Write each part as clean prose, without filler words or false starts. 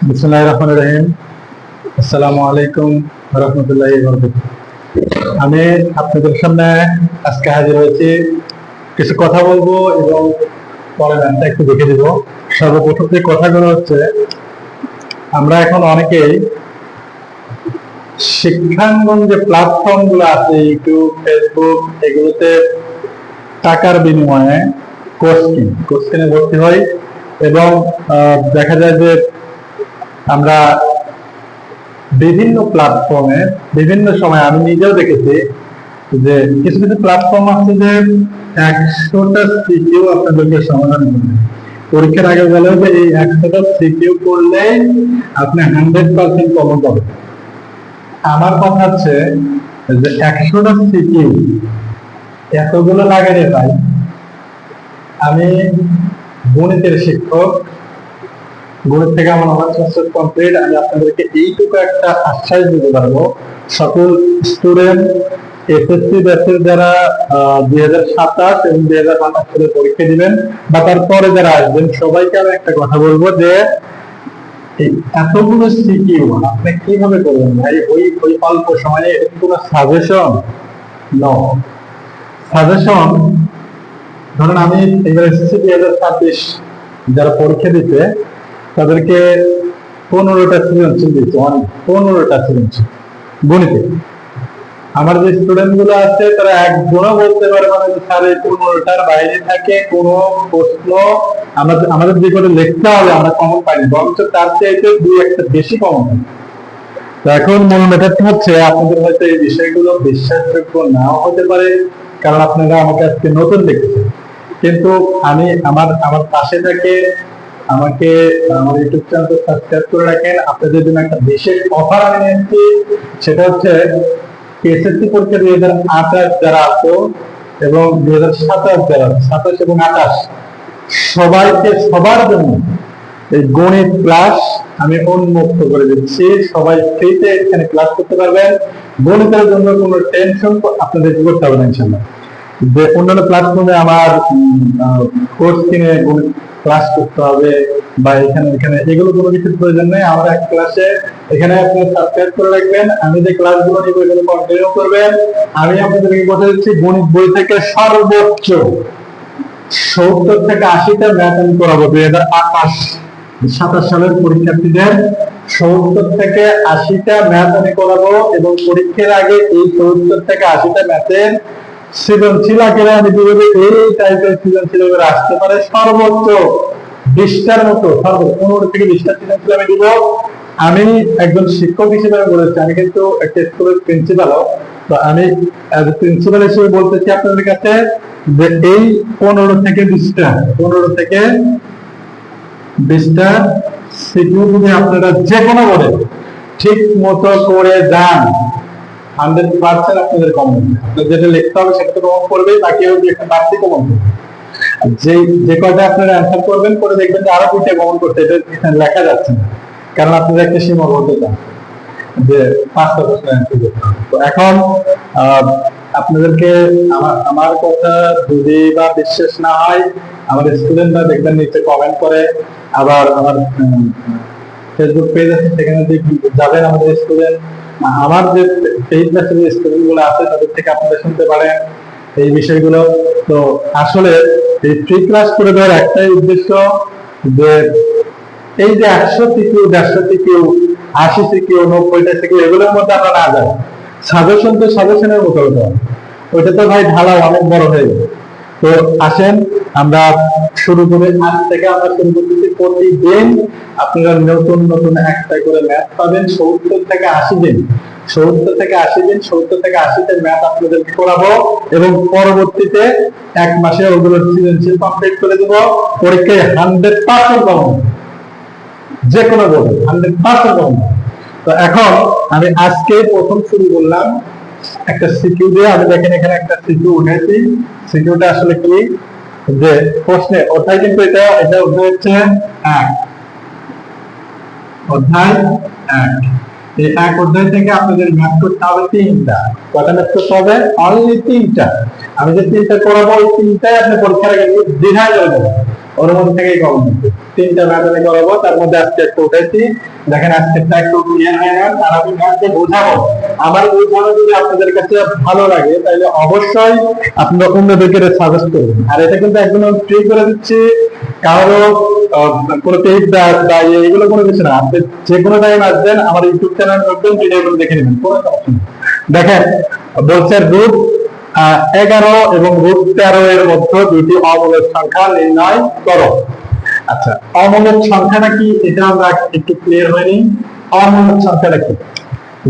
বিসমিল্লাহির রহমানির রহিম। আসসালামু আলাইকুম ওয়া রাহমাতুল্লাহি ওয়া বারাকাতুহু। আমি আপনাদের সামনে আজকে হাজির হয়েছি, কিছু কথা বলবো এবং পরে ম্যাথটা একটু দেখে দিব। সর্বপ্রথম যে কথাগুলো হচ্ছে, আমরা এখন অনেকেই শিক্ষাঙ্গন যে প্ল্যাটফর্ম গুলো আছে, ইউটিউব, ফেসবুক, এগুলোতে টাকার বিনিময়ে কোর্স কিনে ভর্তি হই এবং দেখা যায় যে আমরা বিভিন্ন প্ল্যাটফর্মে বিভিন্ন সময়, আমি নিজেও দেখেছি যে কিছু কিছু প্ল্যাটফর্ম আছে যে 100টা সিকিউ আপনাদেরকে সমাধান করবে। পরীক্ষার আগে বলে যে এই 100টা সিকিউ করলে আপনি 100% কমন পাবেন। আমার কথা হচ্ছে যে 100টা সিকিউ এতগুলো লাগে রে ভাই। আমি গণিতের শিক্ষক, গণিত থেকে আমার অনার্স মাস্টার্স কমপ্লিট। আমি আপনাদেরকে এইটুকু একটা আশ্বাস দিতে পারবো, সকল স্টুডেন্ট এসএসসি ব্যাচের যারা 2027 এবং 2028 সালে পরীক্ষা দিবেন বা তারপরে যারা আসবেন, সবাইকে আমি একটা কথা বলবো যে এতগুলো সিকিউ আপনি কিভাবে করবেন ভাই? ওই অল্প সময়ে কোনো সাজেশন সাজেশন ধরুন, আমি এবার এসএসসি 2026 যারা পরীক্ষা দিতে, তাদেরকে 15টা সৃজনশীল দিচ্ছে, 15টা সৃজনশীল গণিতে। আমার যে স্টুডেন্ট গুলো আছে তারা একজনও বলতে পারবে না যে স্যার এই 15টার বাইরে থাকে কোনো প্রশ্ন আমাদের যে করে লিখতে হবে আমরা কমন পাইনি, বরঞ্চ তার চাইতে 2-1টা বেশি কমন পাই। তো এখন মূল ম্যাটারটা হচ্ছে, আপনাদের হয়তো এই বিষয়গুলো বিশ্বাসযোগ্য নাও হতে পারে, কারণ আপনারা আমাকে আজকে নতুন দেখছেন, কিন্তু আমি আমার পাশে থেকে আমাকে আমার ইউটিউব চ্যানেল সাবস্ক্রাইব করে রাখেন। আপনাদের জন্য একটা বিশেষ অফার আমি নিয়েছি, সেটা হচ্ছে এসএসসি পরীক্ষা 2028 যারা আছে এবং 2027 যারা 27 এবং 28 সবাইকে, সবার জন্য এই গণিত ক্লাস আমি উন্মুক্ত করে দিচ্ছি। সবাই ফ্রিতে এখানে ক্লাস করতে পারবেন। গণিতের জন্য কোনো টেনশন আপনাদের করতে হবে না ইনশাআল্লাহ। যে অন্যান্য প্ল্যাটফর্মে আমার কোর্স কিনে ক্লাস করতে হবে বা এখানে এগুলো কোনো কিছুর প্রয়োজন নেই। আমার এক ক্লাসে এখানে আপনি সাবস্ক্রাইব করে রাখবেন, আমি যে ক্লাসগুলো নিব এগুলো কন্টিনিউ করবেন। আমি আপনাদেরকে কথা দিচ্ছি, গণিত বই থেকে সর্বোচ্চ 70 থেকে 80টা ম্যাথ আমি করাবো 2027 সালের পরীক্ষার্থীদের। 70 থেকে 80টা ম্যাথ আমি করাবো এবং পরীক্ষার আগে এই 70 থেকে 80টা ম্যাথের সৃজনশীল আকারে আমি দিব। এই টাইপের সৃজনশীল আসতে পারে সর্বোচ্চ 20টার মতো, সর্বোচ্চ 15 থেকে 20টা সৃজনশীল আমি দিব। আমি একজন শিক্ষক হিসেবে বলেছি, আমি কিন্তু একটা স্কুলের প্রিন্সিপালও, তো আমি প্রিন্সিপাল হিসেবে বলতেছি আপনাদের কাছে যে এই 15 থেকে 20টা সিকিউ যদি আপনারা যে কোনো বলে ঠিক মতো করে যান, 100% আপনাদের কমন। আপনার যেটা লিখতে হবে সেটা তো কমন করবেই, বাকি হচ্ছে একটা বাড়তি কমন। যে কয়টা আপনারা অ্যান্সার করবেন, করে দেখবেন যে আরো 2টা কমন করতে, এটা এখানে লেখা যাচ্ছে না, কারণ আপনাদের একটা সীমাবদ্ধতা যে 5টা প্রশ্ন অ্যান্সার করতে হবে। তো এখন আপনাদেরকে আমার কথা যদি বা বিশ্বাস না হয়, আমাদের স্টুডেন্টরা দেখবেন নিচে কমেন্ট করে, আবার আমার ফেসবুক পেজ আছে সেখানে যাবেন আমাদের স্টুডেন্ট, আমার যে পেজ আছে স্টুডেন্ট গুলো আছে তাদের থেকে আপনারা শুনতে পারেন এই বিষয়গুলো। তো আসলে এই ফ্রি ক্লাস করে দেওয়ার একটাই উদ্দেশ্য যে এই যে 100 থেকে 150 থেকে 80 থেকে 90টা থেকে এগুলোর মধ্যে আমরা না যাই। সাজেশন তো সাজেশনের মতো হতে হবে, ওইটা তো ভাই ঢালা অনেক বড় হয়ে যাবে। তো আসেন আমরা শুরু করে, আজ থেকে আমরা শুরু করতেছি। প্রতিদিন আপনারা নতুন নতুন একটা করে ম্যাথ পাবেন। 70 থেকে 80 দিন 70টা ম্যাথ আপনাদেরকে করাবো এবং পরবর্তীতে 1 মাসে ওগুলোর সৃজনশীল কমপ্লিট করে দেবো। পরীক্ষায় 100% পাবো, যে কোনো বলে 100% পাবো। তো এখন আমি আজকে প্রথম শুরু করলাম একটা সিকিউ দিয়ে। আমি দেখেন এখানে একটা সিকিউ উঠেছি। সিকিউটা আসলে কি, যে প্রশ্নে অধ্যায়, কিন্তু এটা অধ্যায় হচ্ছে 1, অধ্যায় 1। এই 1 অধ্যায় থেকে আপনাদের ম্যাথ করতে হবে 3টা। কয়টা ম্যাথ করতে হবে? অনলি 3টা। আমি যে 3টা করাবো, ওই 3টাই আপনি পরীক্ষার আগে দ্বিধায় যাবেন ওর মধ্যে থেকেই কমন হচ্ছে। 3টা ম্যাথ আমি করাবো, তার মধ্যে আজকে একটা উঠাইছি। দেখেন আজকেরটা একটু ক্লিয়ার হয় না, আর আমি ম্যাথকে বোঝাবো। আমার বোঝানো যদি আপনাদের কাছে ভালো লাগে তাহলে অবশ্যই আপনারা অন্যদেরকে সাজেস্ট করবেন। আর এটা কিন্তু একদম ফ্রি করে দিচ্ছি, কারো কোনো পেজ বা এগুলো কোনো কিছু না। আপনি যে কোনো টাইম আসবেন, আমার ইউটিউব চ্যানেল ঢুকবেন, ভিডিওগুলো দেখে নেবেন, কোনো সমস্যা নেই। দেখেন বলছে রুট 11 এবং রুট 13 এর মধ্যে দুটি অমূলক সংখ্যা নির্ণয় করো। আচ্ছা, অমূলক সংখ্যাটা কি এটা আমরা একটু ক্লিয়ার হয়নি। অমূলক সংখ্যাটা কি?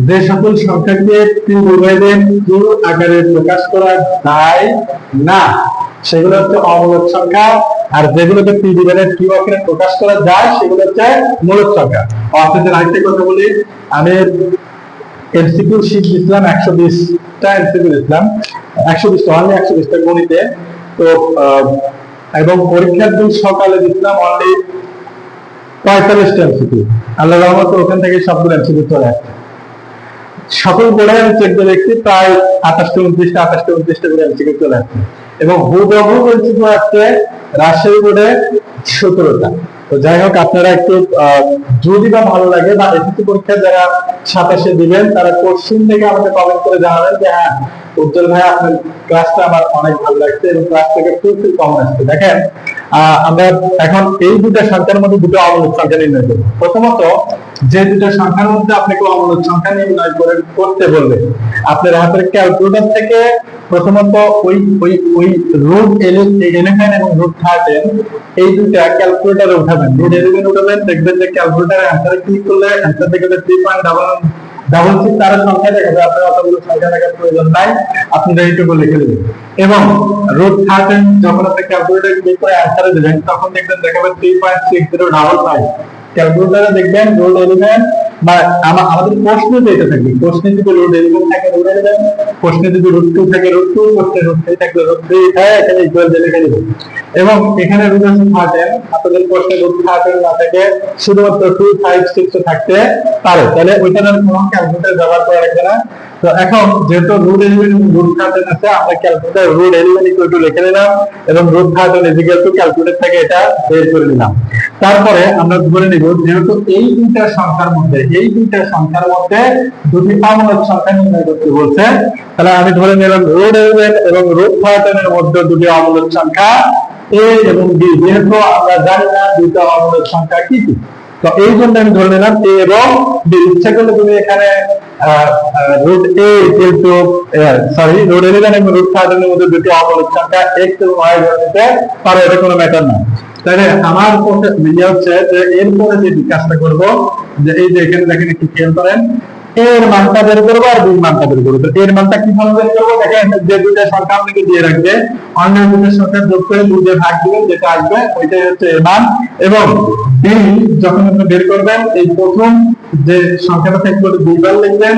যে সকল সংখ্যাকে কিউব আকারে প্রকাশ করা যায় না সেগুলো হচ্ছে অমূলক সংখ্যা, আর যেগুলোকে কিউব আকারে প্রকাশ করা যায় সেগুলো হচ্ছে মূলক সংখ্যা। আপনাদের আরেকটা কথা বলি, আমি এমসিকিউ শীট দিছিলাম 120টা এমসিকিউ দিছিলাম, 120টা গণিতে। তো এবং পরীক্ষার দিন সকালে দিছিলাম অনলি 45টা এমসিকিউ। আল্লাহর রহমতে ওখান থেকে সবগুলো এমসিকিউ চলে আসছে। সকল বোর্ডে আমি চেক করে দেখছি প্রায় 28টা করে এমসিকিউ চলে আসছে, এবং হুবহু এমসিকিউ আসছে রাজশাহী বোর্ডে 17টা। তো যাই হোক, আপনারা একটু যদি বা ভালো লাগে বা এসএসসি পরীক্ষা যারা 27-এ দিবেন তারা কোশ্চেন থেকে আমাকে কমেন্ট করে জানাবেন যে হ্যাঁ উজ্জ্বল ভাই আপনার ক্লাসটা আমার অনেক ভালো লাগছে এবং ক্লাস থেকে ফুলফিল কম আসছে। দেখেন আমরা এখন এই দুটো সংখ্যার মধ্যে দুটো অমূলক সংখ্যা নির্ণয় করব। প্রথমত যে দুটো সংখ্যার মধ্যে আপনাকে অমূলক সংখ্যা নির্ণয় করতে বলবে, আপনার হাতের ক্যালকুলেটর থেকে প্রথমত ওই ওই ওই রুট 11 এবং রুট 13 এই দুটা ক্যালকুলেটরে উঠাবেন। রুট 11 উঠাবেন, দেখবেন যে ক্যালকুলেটরে অ্যান্সারে ক্লিক করলে অ্যান্সার দেখে 3.66 তার সংখ্যা দেখা যাবে। আপনার অতগুলো সংখ্যা দেখার প্রয়োজন নাই, আপনি এইটুকু লিখে দেবেন। এবং রুট 13 যখন আপনি ক্যালকুলেটরে ক্লিক করে অ্যান্সারে দেবেন তখন দেখবেন দেখাবে 3.6055। ক্যালকুলেটরে দেখবেন রুট 11 বা আমাদের প্রশ্ন যেটা থাকবে, প্রশ্নে যদি রুট 11 থাকে রুট 11, প্রশ্নে যদি রুট 2 থাকে রুট 2, প্রশ্নে রুট 3 থাকলে রুট 3 থাকে, এখানে ইকুয়াল দিয়ে লিখে দিবেন। এবং এখানে রুট 13 আপনাদের প্রশ্নে রুট 13 না থাকে, শুধুমাত্র 2, 5, 6 থাকতে পারে, তাহলে ওইটার কোনো ক্যালকুলেটর ব্যবহার করা লাগবে না। তো এখন যেহেতু রুট 11 এবং রুট 13 আছে, আমরা ক্যালকুলেটর রুট 11 ইকুয়াল টু লিখে নিলাম এবং রুট 13 ইকুয়াল টু ক্যালকুলেটর থেকে এটা বের করে নিলাম। তারপরে আমরা ধরে নিব যেহেতু এই দুইটা সংখ্যার মধ্যে দুটি অমূলক সংখ্যা নির্ণয় করতে বলছে, তাহলে আমি ধরে নিলাম রুট 11 এবং রুট 13 এর মধ্যে দুটি অমূলক সংখ্যা a এবং b। যেহেতু আমরা জানি না দুইটা অমূলক সংখ্যা কি কি, তো এই জন্য আমি ধরে নিলাম a এবং b। ইচ্ছা করলে তুমি এখানে root a equal to root 11 এবং রুট 13 এর মধ্যে দুটি অমূলক সংখ্যা x এবং y ধরে নিতে পারো, এটা কোনো ম্যাটার না। তাহলে আমার ইয়ে হচ্ছে যে এরপরে যে কাজটা করবো, যে এই যে এখানে দেখেন একটু খেয়াল করেন, এর মানটা বের করবো আর বির মানটা বের করবো। এর মানটা কিভাবে বের করবো? দেখেন যে দুইটা সংখ্যা আপনাকে দিয়ে রাখবে, অন্য দুইটা সংখ্যা যোগ করে 2 দিয়ে ভাগ দিবেন, যেটা আসবে ওইটাই হচ্ছে এর মান। এবং বি যখন আপনি বের করবেন, এই প্রথম যে সংখ্যাটা থাকবে 2 বার লিখবেন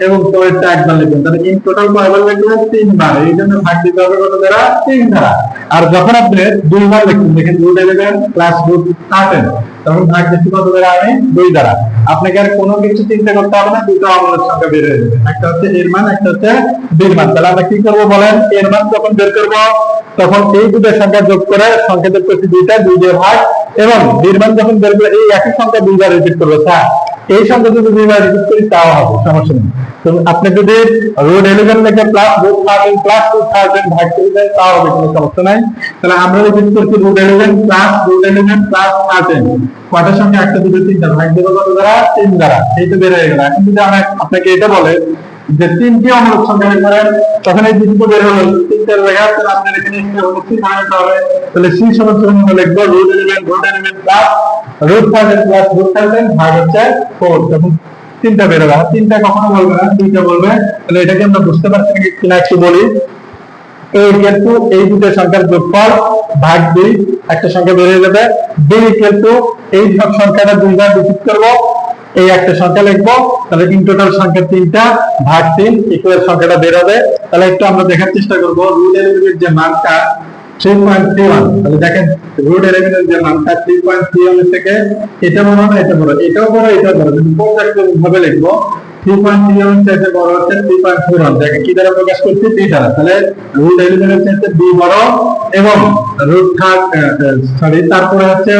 এবং পরেরটা 1 বার লিখবেন। তাহলে ইন টোটাল কয়বার লিখবেন? 3 বার। এই জন্য ভাগ দিতে হবে কত দ্বারা? 3 দ্বারা। আর যখন আপনি 2 বার লিখবেন, দেখেন রুট 11 প্লাস রুট 13, তখন ভাগ দিতে কত দ্বারা? আমি 2 দ্বারা। আপনাকে আর কোনো কিছু চিন্তা করতে হবে না, দুটো অমূলক সংখ্যা বের হয়ে যাবে, একটা হচ্ছে এর মান, একটা হচ্ছে বির মান। তাহলে আমরা কি করবো বলেন? এর মান যখন বের করবো তখন এই দুটো সংখ্যা যোগ করে সংখ্যাদের প্রতি 2 দিয়ে ভাগ, এবং বির মান যখন বের করে এই একই সংখ্যা 2 বার রিপিট করবো। স্যার এই সংখ্যা যদি 2 বার রিপিট করি তাও হবে, সমস্যা নেই। তো আপনি যদি রুট 11 লিখে প্লাস রুট 13 প্লাস রুট 13 ভাগ করে দেন তাও হবে, কোনো সমস্যা নাই। তাহলে আমরা রিপিট করছি রুট 11 প্লাস রুট 11 প্লাস 13, কয়টার সঙ্গে? 1, 2, 3, 4, ভাগ দেবো কত দ্বারা? 3 দ্বারা। এই তো বের হয়ে গেল। এখন যদি আপনাকে এটা বলে যে 3টি অমূলক সংখ্যা বের করেন, তখন এই দুটো বের হলো 3টার জায়গায় আপনার এখানে সি বানাতে হবে। তাহলে সি সমান লিখবো root 11 plus root 13 plus root 13 ভাগ হচ্ছে 4। তখন 3টা বের হবে। 3টা কখনো বলবে না, 2টা বলবে। তাহলে এটাকে আমরা বুঝতে পারছি কিনা একটু বলি। a ইকুয়াল টু এই দুটো সংখ্যার যোগফল ভাগ 2, একটা সংখ্যা বের হয়ে যাবে। b ইকুয়াল টু এই সব সংখ্যাটা 2 বার রিপিট করব, এই একটা সংখ্যা লিখবো, তাহলে ইন টোটাল সংখ্যা 3টা ভাগ 3 ইকুয়াল সংখ্যাটা বের হবে। তাহলে একটু আমরা দেখার চেষ্টা করব রুট 11 এর যে মানটা 3.31, তাহলে দেখেন রুট 11 এর যে মানটা 3.31 থেকে এটা বড় না এটা বড়, এটাও বড় এটাও বড়, কিন্তু কোনটাকে ভাবে লিখবো 3.3 চাইতে বড় হচ্ছে 3.4, যাকে কি দ্বারা প্রকাশ করছি? b দ্বারা। তাহলে রুট 11 এর চাইতে b বড় এবং রুট তারপরে হচ্ছে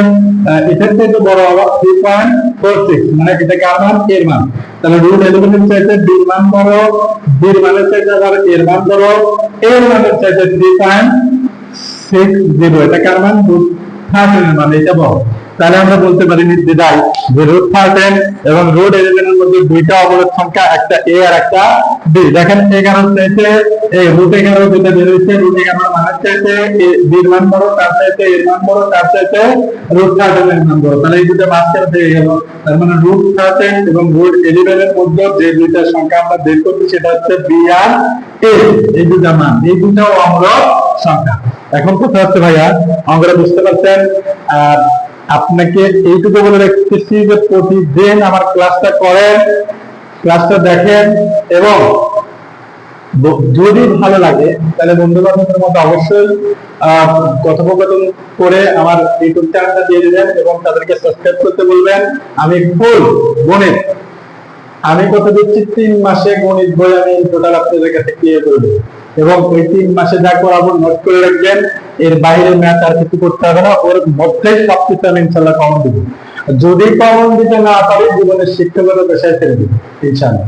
এটার চাইতে বড় আবার 3.46, মানে এটা কার মান? এর মান। তাহলে রুট 11 এর চাইতে b এর মান বড়, b এর মানের চাইতে আবার এর মান বড়, এর মানের চাইতে 3.60, এটা কার মান? রুট 13 এর মান, এটা বড়। তাহলে আমরা বলতে পারি নির্দ্বিধায় যে রুট 13 এবং রুট 11 এর মধ্যে দুইটা অবরোধ সংখ্যা, একটা a আর একটা b। দেখেন 11 চাইতে এই রুট 11 যেটা বের হয়েছে, রুট 11 মানের চাইতে b এর মান বড়, তার চাইতে এর মান বড়, তার চাইতে রুট 13 এর মান বড়। তাহলে এই দুটো মাঝখানে থেকে গেল। তার মানে রুট 13 এবং রুট 11 এর মধ্যে যে দুইটা সংখ্যা আমরা বের করছি সেটা হচ্ছে b আর a, এই দুটো মান, এই দুটো অমরক সংখ্যা। এখন কথা হচ্ছে ভাইয়া, আমরা বুঝতে পারছেন, আপনাকে এইটুকু বলে রাখতেছি যে প্রতিদিন আমার ক্লাসটা করেন, ক্লাসটা দেখেন, এবং যদি ভালো লাগে তাহলে বন্ধু বান্ধবের মধ্যে অবশ্যই কথোপকথন করে আমার ইউটিউব চ্যানেলটা দিয়ে দিবেন এবং তাদেরকে সাবস্ক্রাইব করতে বলবেন। আমি ফুল গণিত, আমি কথা দিচ্ছি 3 মাসে গণিত বই আমি টোটাল আপনাদের কাছে ক্লিয়ার করে দেবো, এবং ওই 3 মাসে যা করাবো নোট করে রাখবেন। এর বাইরে ম্যাথ আর কিছু করতে হবে না, ওর মধ্যেই সবকিছু আমি ইনশাল্লাহ কমন দিব। যদি কমন দিতে না পারি জীবনের শিক্ষকতা পেশায় ছেড়ে দিব ইনশাল্লাহ।